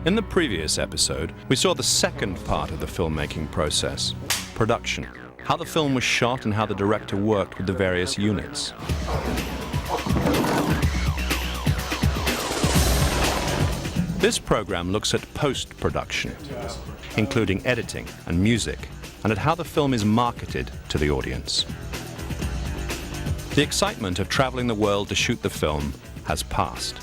In the previous episode, we saw the second part of the filmmaking process, production, how the film was shot and how the director worked with the various units. This program looks at post-production, including editing and music, and at how the film is marketed to the audience. The excitement of traveling the world to shoot the film has passed.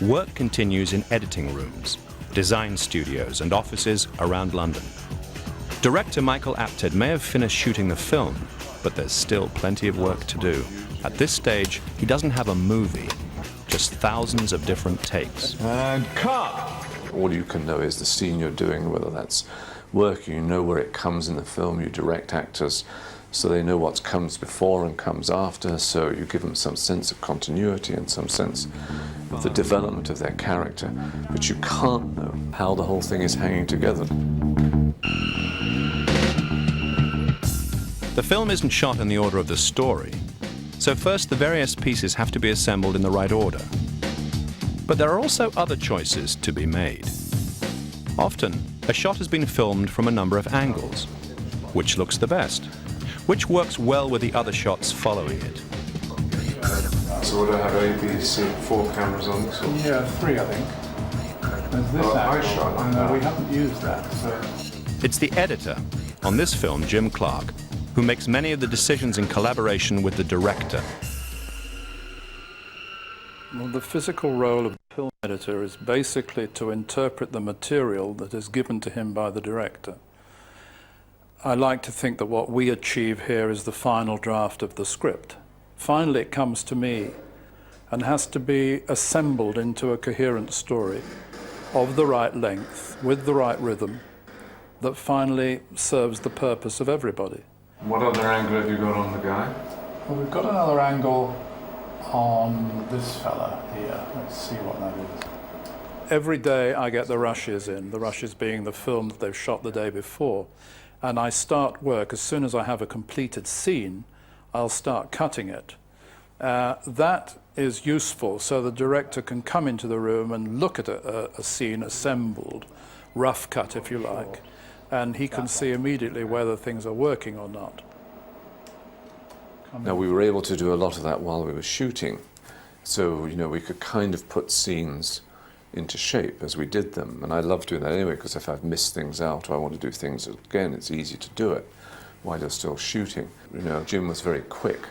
Work continues in editing rooms, design studios and offices around London. Director Michael Apted may have finished shooting the film, but there's still plenty of work to do. At this stage, he doesn't have a movie, just thousands of different takes. And cut! All you can know is the scene you're doing, whether that's working, you know where it comes in the film, you direct actors so they know what comes before and comes after, so you give them some sense of continuity and some sense of the development of their character, but you can't know how the whole thing is hanging together. The film isn't shot in the order of the story, so first the various pieces have to be assembled in the right order. But there are also other choices to be made. Often, a shot has been filmed from a number of angles. Which looks the best? Which works well with the other shots following it? So would I have A, B, C, 4 cameras on this one? Yeah, 3 I think. There's this angle, and we haven't used that, so... It's the editor, on this film Jim Clark, who makes many of the decisions in collaboration with the director. Well, the physical role of the film editor is basically to interpret the material that is given to him by the director. I like to think that what we achieve here is the final draft of the script. Finally, it comes to me and has to be assembled into a coherent story of the right length, with the right rhythm, that finally serves the purpose of everybody. What other angle have you got on the guy? Well, we've got another angle on this fella here. Let's see what that is. Every day I get the rushes in, the rushes being the film that they've shot the day before, and I start work. As soon as I have a completed scene, I'll start cutting it. That is useful, so the director can come into the room and look at a scene assembled, rough cut if you like, and he can see immediately whether things are working or not. Now, we were able to do a lot of that while we were shooting, so we could kind of put scenes into shape as we did them, and I love doing that anyway, because if I've missed things out or I want to do things again, it's easy to do it while you're still shooting. Jim was very quick,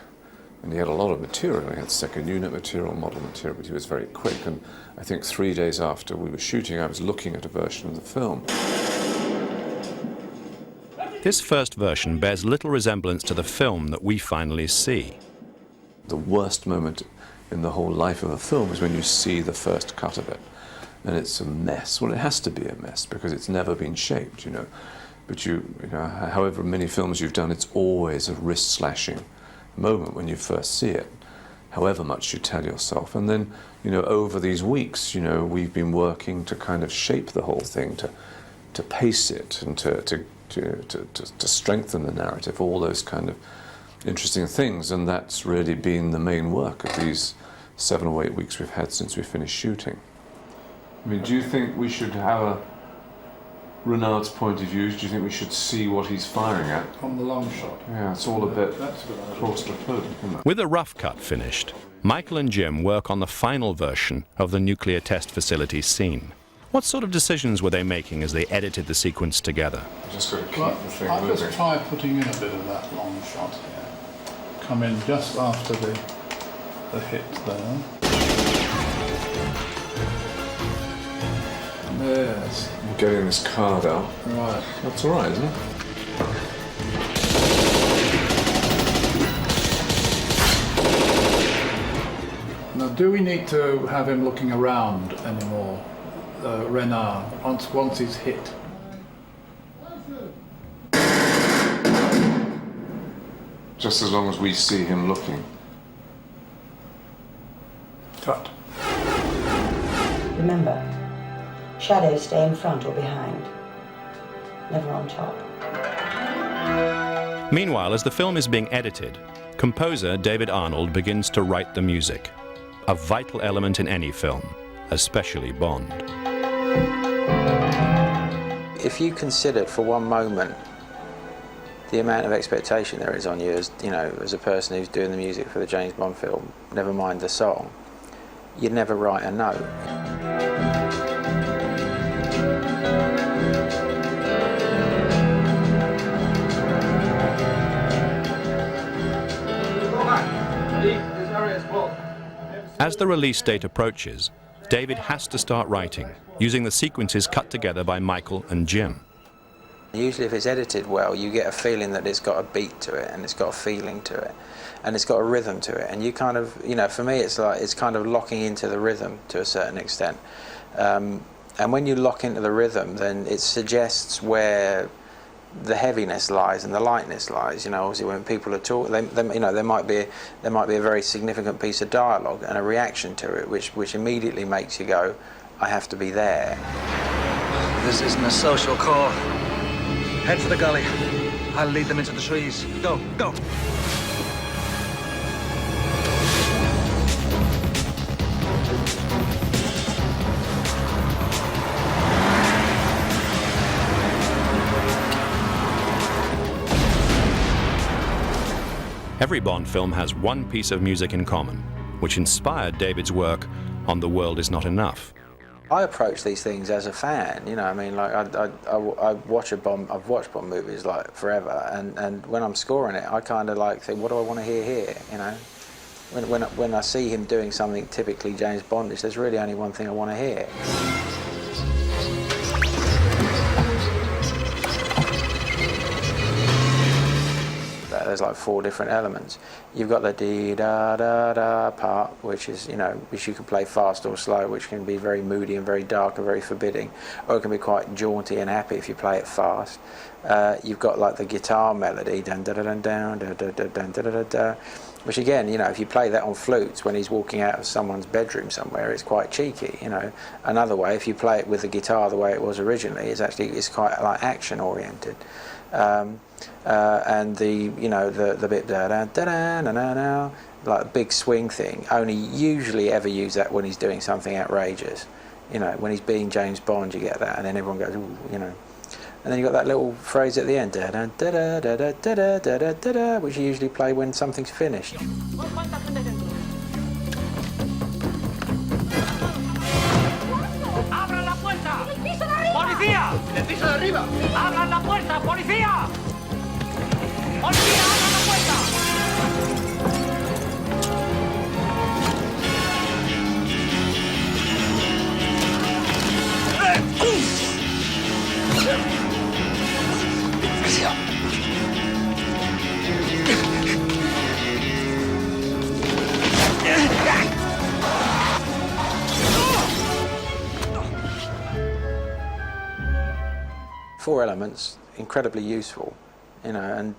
and he had a lot of material. He had second unit material, model material, but he was very quick, and I think 3 days after we were shooting, I was looking at a version of the film. This first version bears little resemblance to the film that we finally see. The worst moment in the whole life of a film is when you see the first cut of it, and it's a mess. Well, it has to be a mess because it's never been shaped, But however many films you've done, it's always a wrist-slashing moment when you first see it, however much you tell yourself. And then, over these weeks, we've been working to kind of shape the whole thing, to pace it and to strengthen the narrative, all those kind of interesting things. And that's really been the main work of these 7 or 8 weeks we've had since we finished shooting. I mean, do you think we should have a Renard's point of view? Do you think we should see what he's firing at? On the long shot. Yeah, it's all a bit claustrophobic, isn't it? With the rough cut finished, Michael and Jim work on the final version of the nuclear test facility scene. What sort of decisions were they making as they edited the sequence together? Just got to keep the thing moving. I'll just try putting in a bit of that long shot here. Come in just after the hit there. Yes. I'm getting this card out. Right. That's all right, isn't it? Now, do we need to have him looking around anymore, Renard, once he's hit? Just as long as we see him looking. Cut. Remember, shadows stay in front or behind, never on top. Meanwhile, as the film is being edited, composer David Arnold begins to write the music, a vital element in any film, especially Bond. If you considered for one moment the amount of expectation there is on you as, you know, as a person who's doing the music for the James Bond film, never mind the song, you'd never write a note. As the release date approaches, David has to start writing, using the sequences cut together by Michael and Jim. Usually if it's edited well, you get a feeling that it's got a beat to it, and it's got a feeling to it, and it's got a rhythm to it, and you kind of, you know, for me it's like, it's kind of locking into the rhythm to a certain extent. And when you lock into the rhythm, then it suggests where the heaviness lies and the lightness lies. You know, obviously when people are talking, you know, there might be a very significant piece of dialogue and a reaction to it, which immediately makes you go, I have to be there. This isn't a social call. Head for the gully. I'll lead them into the trees. Go, go. Every Bond film has one piece of music in common, which inspired David's work on The World Is Not Enough. I approach these things as a fan, you know. I mean, like I watch I've watched Bond movies like forever, and when I'm scoring it, I kind of like think, what do I want to hear here? You know, when I see him doing something typically James Bondish, there's really only one thing I want to hear. There's like 4 different elements. You've got the dee-da-da-da part, which is, you know, which you can play fast or slow, which can be very moody and very dark and very forbidding, or it can be quite jaunty and happy if you play it fast. You've got like the guitar melody, dun-da-da-dun-down, da-da-da-dun-da-da-da, which again, you know, if you play that on flutes when he's walking out of someone's bedroom somewhere, it's quite cheeky, you know. Another way, if you play it with the guitar the way it was originally, it's quite like action-oriented. And the, you know, the bit da da da da na na na, like a big swing thing, only usually ever use that when he's doing something outrageous. You know, when he's being James Bond, you get that, and then everyone goes, ooh, you know. And then you got that little phrase at the end, da da da da da da da da da da da, which you usually play when something's finished. ¡Abran la puerta! ¡Policía! ¡Del piso de arriba! ¡Abran la puerta! ¡Policía! ¡Policía, abran la puerta! Four elements, incredibly useful, you know, and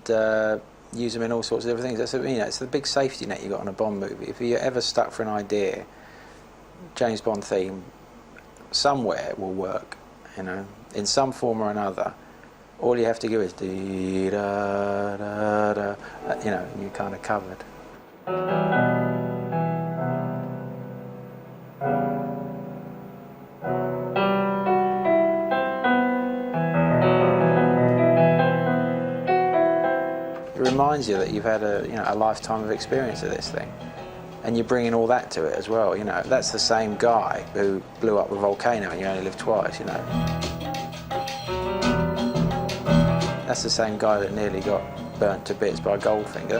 use them in all sorts of different things. That's, you know, it's the big safety net you got on a Bond movie. If you're ever stuck for an idea, James Bond theme somewhere will work, you know, in some form or another. All you have to do is dee da da da, you know, and you're kind of covered. It reminds you that you've had a lifetime of experience of this thing, and you're bringing all that to it as well. You know, that's the same guy who blew up a volcano and you only live twice. You know, that's the same guy that nearly got burnt to bits by Goldfinger.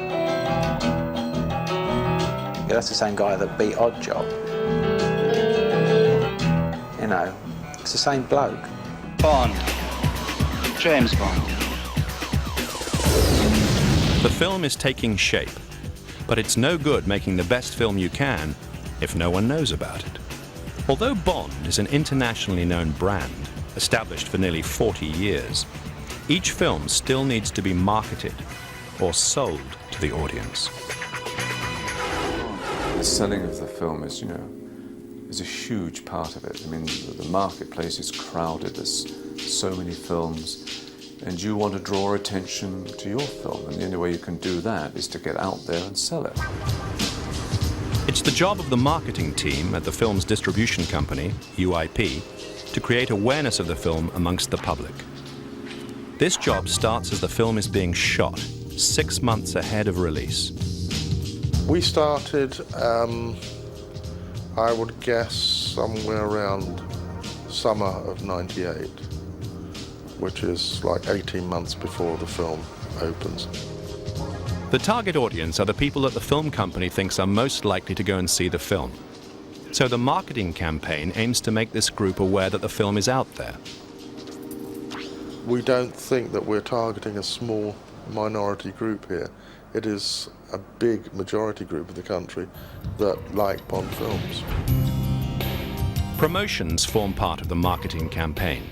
That's the same guy that beat Oddjob. You know, it's the same bloke. Bond. James Bond. The film is taking shape, but it's no good making the best film you can if no one knows about it. Although Bond is an internationally known brand, established for nearly 40 years, each film still needs to be marketed or sold to the audience. The selling of the film is, you know, is a huge part of it. I mean, the marketplace is crowded. There's so many films. And you want to draw attention to your film, and the only way you can do that is to get out there and sell it. It's the job of the marketing team at the film's distribution company, UIP, to create awareness of the film amongst the public. This job starts as the film is being shot, 6 months ahead of release. We started, I would guess, somewhere around summer of '98, which is like 18 months before the film opens. The target audience are the people that the film company thinks are most likely to go and see the film. So the marketing campaign aims to make this group aware that the film is out there. We don't think that we're targeting a small minority group here. It is a big majority group of the country that like Bond films. Promotions form part of the marketing campaign.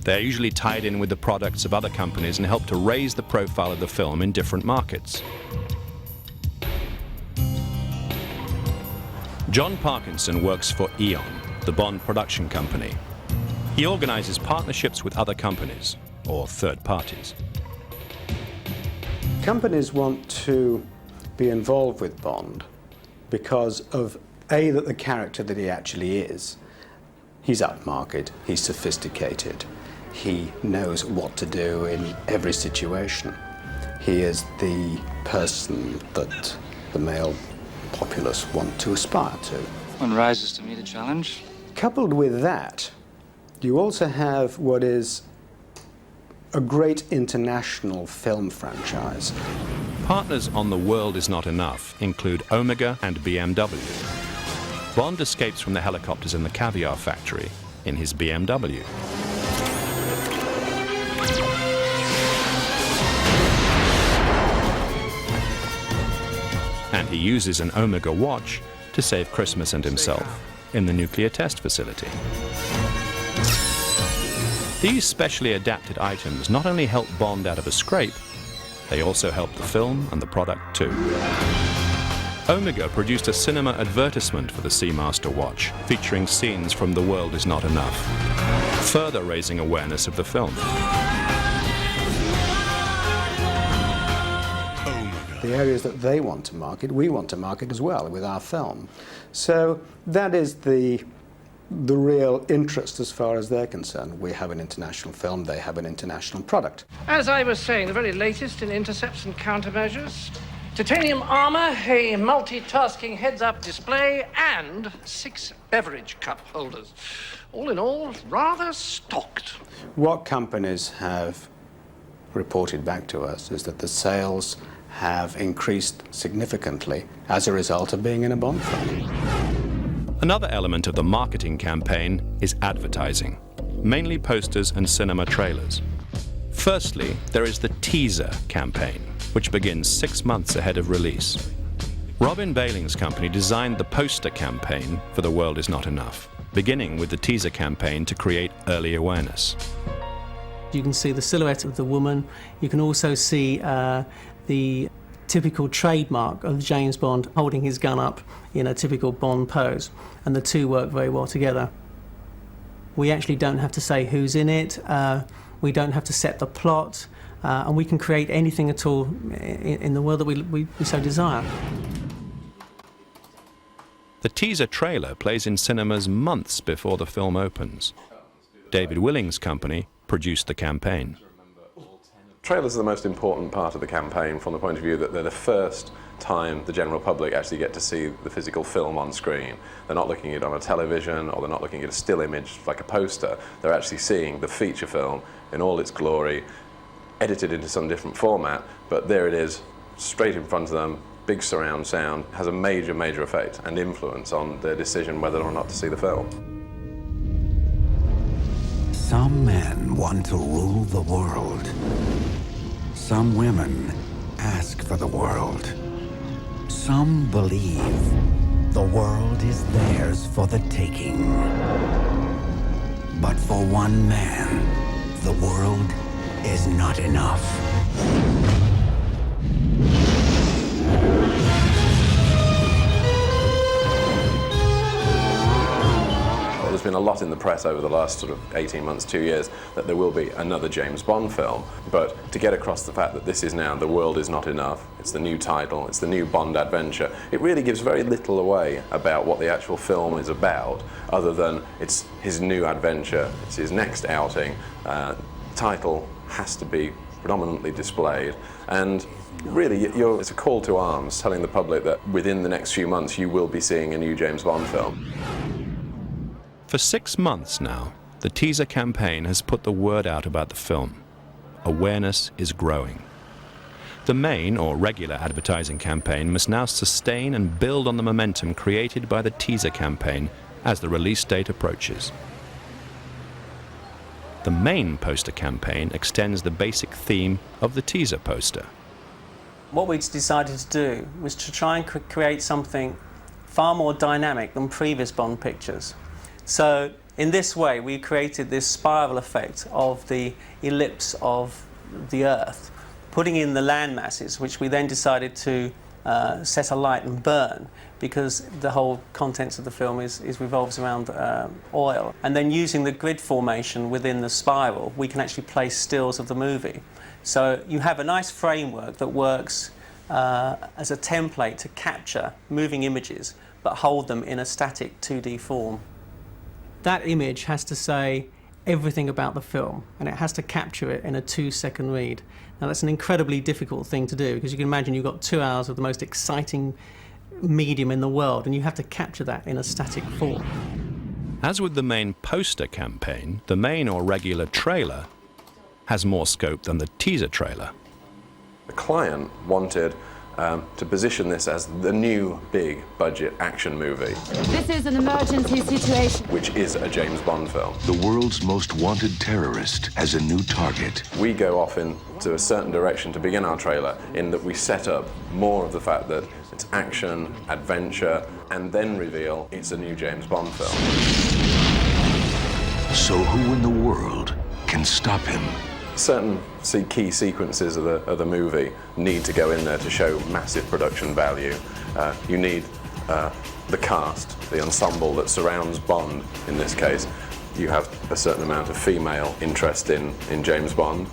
They're usually tied in with the products of other companies and help to raise the profile of the film in different markets. John Parkinson works for Eon, the Bond production company. He organizes partnerships with other companies, or third parties. Companies want to be involved with Bond because of A, that the character that he actually is. He's upmarket, he's sophisticated, he knows what to do in every situation. He is the person that the male populace want to aspire to. One rises to meet a challenge. Coupled with that, you also have what is a great international film franchise. Partners on The World Is Not Enough include Omega and BMW. Bond escapes from the helicopters in the caviar factory in his BMW. And he uses an Omega watch to save Christmas and himself in the nuclear test facility. These specially adapted items not only help Bond out of a scrape, they also help the film and the product too. Omega produced a cinema advertisement for the Seamaster watch, featuring scenes from The World Is Not Enough, further raising awareness of the film. The areas that they want to market, we want to market as well with our film. So that is the real interest as far as they're concerned. We have an international film, they have an international product. As I was saying, the very latest in intercepts and countermeasures. Titanium armor, a multitasking heads-up display, and 6 beverage cup holders. All in all, rather stocked. What companies have reported back to us is that the sales have increased significantly as a result of being in a Bond film. Another element of the marketing campaign is advertising, mainly posters and cinema trailers. Firstly, there is the teaser campaign, which begins 6 months ahead of release. Robin Bailing's company designed the poster campaign for The World Is Not Enough, beginning with the teaser campaign to create early awareness. You can see the silhouette of the woman. You can also see the typical trademark of James Bond holding his gun up in a typical Bond pose, and the two work very well together. We actually don't have to say who's in it, we don't have to set the plot, and we can create anything at all in the world that we so desire. The teaser trailer plays in cinemas months before the film opens. David Willing's company produced the campaign. Trailers are the most important part of the campaign from the point of view that they're the first time the general public actually get to see the physical film on screen. They're not looking at it on a television, or they're not looking at a still image like a poster. They're actually seeing the feature film in all its glory, edited into some different format, but there it is, straight in front of them, big surround sound, has a major, major effect and influence on their decision whether or not to see the film. Some men want to rule the world. Some women ask for the world. Some believe the world is theirs for the taking. But for one man, the world is not enough. Well, there's been a lot in the press over the last sort of 18 months, 2 years, that there will be another James Bond film. But to get across the fact that this is now The World Is Not Enough, it's the new title, it's the new Bond adventure, it really gives very little away about what the actual film is about, other than it's his new adventure, it's his next outing. Title has to be predominantly displayed, and really it's a call to arms telling the public that within the next few months you will be seeing a new James Bond film. For 6 months now, the teaser campaign has put the word out about the film. Awareness is growing. The main or regular advertising campaign must now sustain and build on the momentum created by the teaser campaign as the release date approaches. The main poster campaign extends the basic theme of the teaser poster. What we decided to do was to try and create something far more dynamic than previous Bond pictures. So in this way we created this spiral effect of the ellipse of the Earth, putting in the land masses, which we then decided to set alight and burn, because the whole contents of the film revolves around oil. And then using the grid formation within the spiral, we can actually place stills of the movie. So you have a nice framework that works as a template to capture moving images, but hold them in a static 2D form. That image has to say everything about the film, and it has to capture it in a 2-second read. Now that's an incredibly difficult thing to do, because you can imagine you've got 2 hours of the most exciting medium in the world, and you have to capture that in a static form. As with the main poster campaign, the main or regular trailer has more scope than the teaser trailer. The client wanted to position this as the new big budget action movie. This is an emergency situation. Which is a James Bond film. The world's most wanted terrorist has a new target. We go off into a certain direction to begin our trailer, in that we set up more of the fact that it's action, adventure, and then reveal it's a new James Bond film. So who in the world can stop him? Certain key sequences of the movie need to go in there to show massive production value. You need the cast, the ensemble that surrounds Bond in this case. You have a certain amount of female interest in James Bond,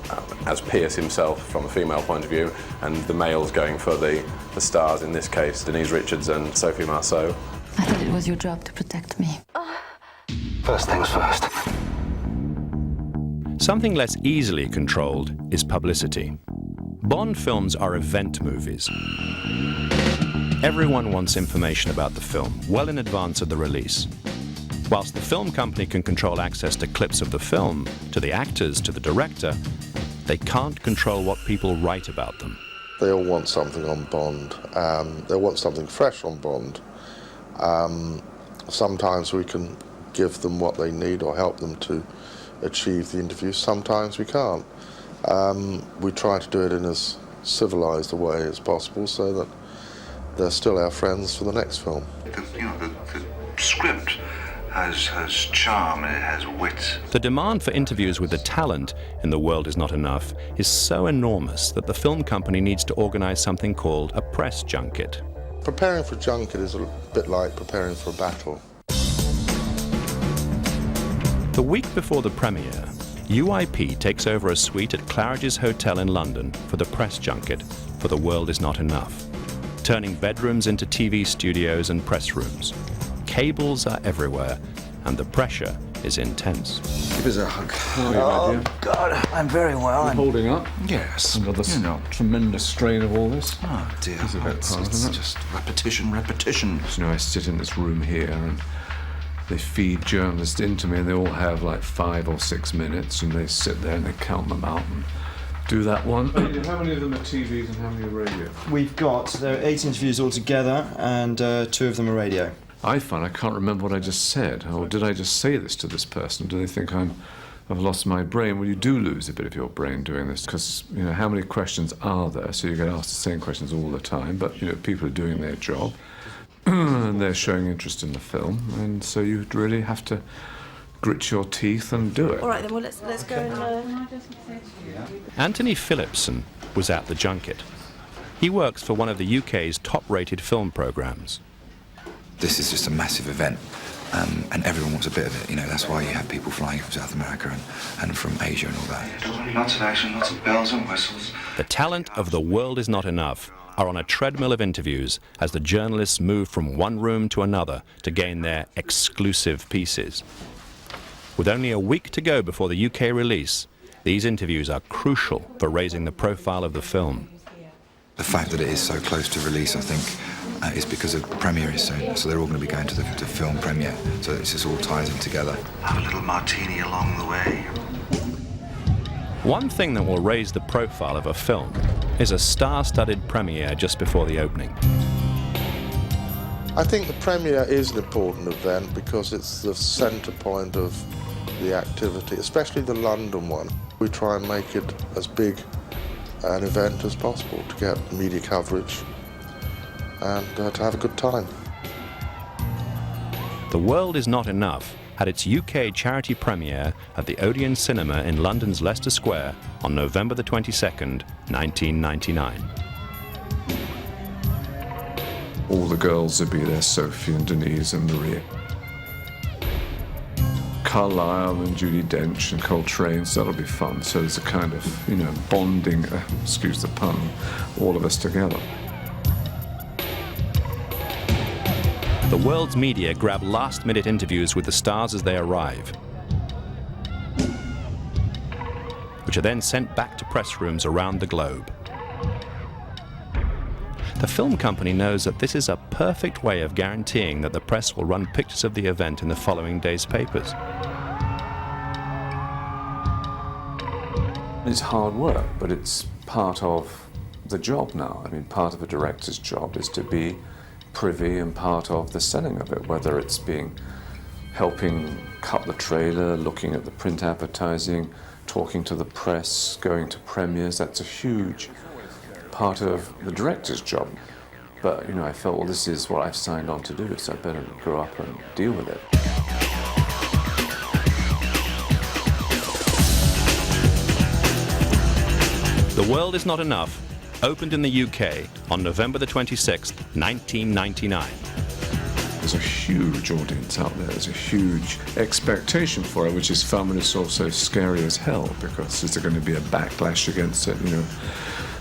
as Pierce himself from a female point of view, and the males going for the stars, in this case Denise Richards and Sophie Marceau. I thought it was your job to protect me. First things first. Something less easily controlled is publicity. Bond films are event movies. Everyone wants information about the film well in advance of the release. Whilst the film company can control access to clips of the film, to the actors, to the director, they can't control what people write about them. They all want something on Bond. They want something fresh on Bond. Sometimes we can give them what they need or help them to achieve the interview. Sometimes we can't. We try to do it in as civilized a way as possible so that they're still our friends for the next film. The script has charm and it has wit. The demand for interviews with the talent in The World Is Not Enough is so enormous that the film company needs to organize something called a press junket. Preparing for a junket is a bit like preparing for a battle. The week before the premiere, UIP takes over a suite at Claridge's Hotel in London for the press junket for The World Is Not Enough, turning bedrooms into TV studios and press rooms. Cables are everywhere, and the pressure is intense. Give us a hug. Oh, God, I'm very well. You're holding up? Yes. Under the tremendous strain of all this? Oh, dear. It's a bit hard, It's isn't it? just repetition. You know, I sit in this room here and they feed journalists into me and they all have like 5 or 6 minutes and they sit there and they count them out and do that one. How many of them are TVs and how many are radio? There are 8 interviews altogether and 2 of them are radio. I can't remember what I just said. Or did I just say this to this person? Do they think I've lost my brain? Well, you do lose a bit of your brain doing this because, you know, how many questions are there? So you get asked the same questions all the time, but, you know, people are doing their job and they're showing interest in the film, and so you really have to grit your teeth and do it. All right, then, well, let's go and... Anthony Phillipson was at the junket. He works for one of the UK's top-rated film programmes. This is just a massive event. And everyone wants a bit of it, you know. That's why you have people flying from South America and from Asia and all that. Lots of action, lots of bells and whistles. The talent of The World Is Not Enough are on a treadmill of interviews as the journalists move from one room to another to gain their exclusive pieces. With only a week to go before the UK release, these interviews are crucial for raising the profile of the film. The fact that it is so close to release, I think, is because the premiere is soon. So they're all going to be going to the film premiere. So it just all ties in together. Have a little martini along the way. One thing that will raise the profile of a film is a star-studded premiere just before the opening. I think the premiere is an important event because it's the centre point of the activity, especially the London one. We try and make it as big an event as possible to get media coverage and to have a good time. The World Is Not Enough had its UK charity premiere at the Odeon Cinema in London's Leicester Square on November the 22nd, 1999. All the girls would be there, Sophie and Denise and Maria. Carlisle and Judi Dench and Coltrane, so that'll be fun. So there's a kind of, you know, bonding, excuse the pun, all of us together. The world's media grab last-minute interviews with the stars as they arrive, which are then sent back to press rooms around the globe. The film company knows that this is a perfect way of guaranteeing that the press will run pictures of the event in the following day's papers. It's hard work, but it's part of the job now. I mean, part of a director's job is to be privy and part of the selling of it, whether it's helping cut the trailer, looking at the print advertising, talking to the press, going to premieres. That's a huge part of the director's job. But, you know, I felt, well, this is what I've signed on to do, so I better grow up and deal with it. The World Is Not Enough opened in the UK on November the 26th, 1999. There's a huge audience out there. There's a huge expectation for it, which is fun, and it's also scary as hell because is there going to be a backlash against it? You know,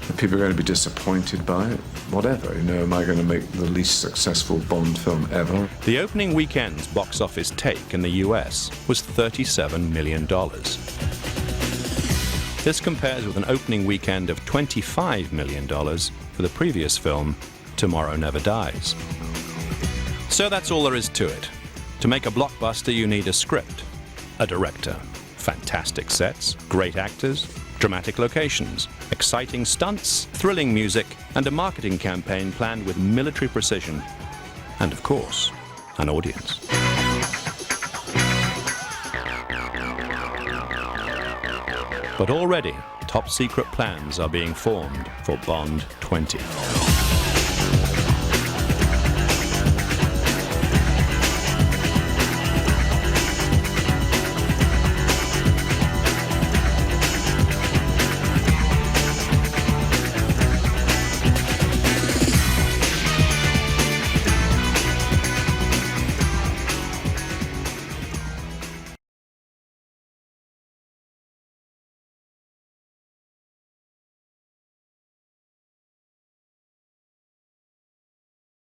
are people going to be disappointed by it? Whatever, you know, am I going to make the least successful Bond film ever? The opening weekend's box office take in the US was $37 million. This compares with an opening weekend of $25 million for the previous film, Tomorrow Never Dies. So that's all there is to it. To make a blockbuster, you need a script, a director, fantastic sets, great actors, dramatic locations, exciting stunts, thrilling music, and a marketing campaign planned with military precision. And of course, an audience. But already, top-secret plans are being formed for Bond 20.